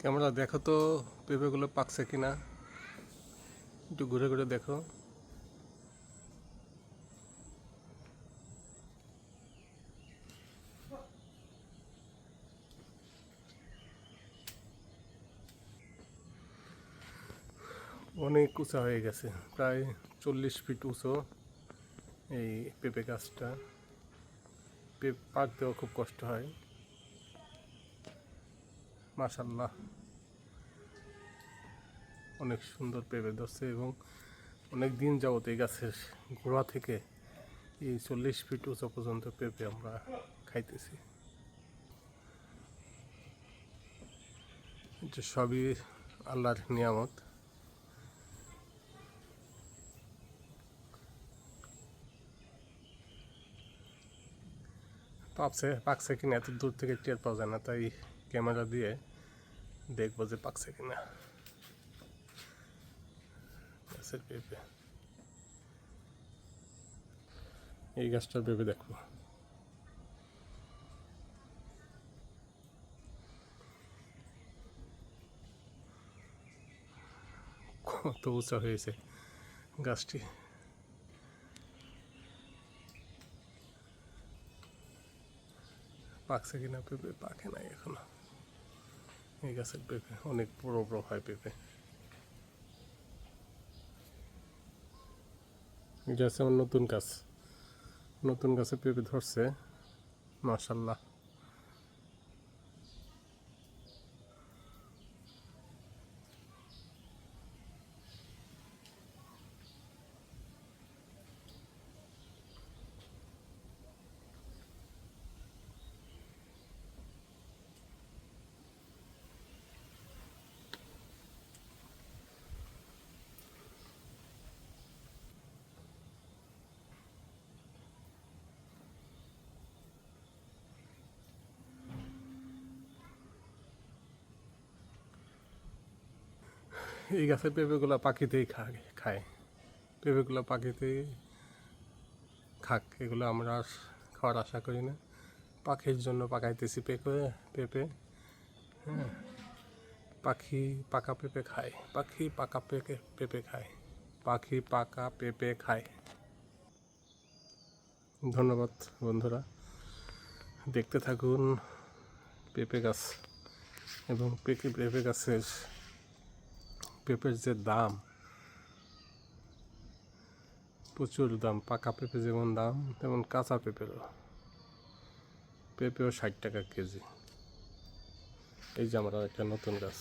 Camera দেখো তো পেঁপেগুলো পাকছে কিনা, একটু ঘুরে ঘুরে দেখো। অনেক উঁচা হয়ে গেছে, প্রায় 40 ফিট উঁচু এই পেঁপে গাছটা। পাকতেও খুব কষ্ট হয়। মাশাআল্লাহ, অনেক সুন্দর পেঁপে ধরছে এবং অনেক দিন যাবত এই গাছের গোড়া থেকে এই 40 ফিট উঁচু পর্যন্ত পেঁপে আমরা খাইতেছি। এটা সবই আল্লাহর নিয়ামত। পাকছে কিনা এত দূর থেকে টের পাওয়া যায় না, তাই ক্যামেরা দিয়ে দেখবো যে পাকছে কিনা গাছের পেঁপে। এই গাছটার পেঁপে দেখো, কত উঁচা হয়েছে গাছটি। পাকছে কিনা পেঁপে, পাকে নাই এখনো। এই গাছের পেঁপে অনেক বড় বড় হয় পেঁপে। এটা হচ্ছে আমার নতুন গাছ, নতুন গাছে পেঁপে ধরছে মাশাআল্লাহ। এই গাছের পেঁপেগুলো পাখিতেই খায়। পেঁপেগুলো পাখিতেই খাক, এগুলো আমরা আর খাওয়ার আশা করি না। পাখির জন্য পাকাইতেছি পেঁপে। হ্যাঁ, পাখি পাকা পেঁপে খায়, পাখি পাকা পেঁপে খায়, পাখি পাকা পেঁপে খায়। ধন্যবাদ বন্ধুরা, দেখতে থাকুন পেঁপে গাছ এবং পেঁপে গাছের পেঁপের যে দাম, প্রচুর দাম। পাকা পেঁপে যেমন দাম, তেমন কাঁচা পেঁপেও 60 টাকা কেজি। এই যে আমরা একটা নতুন গাছ।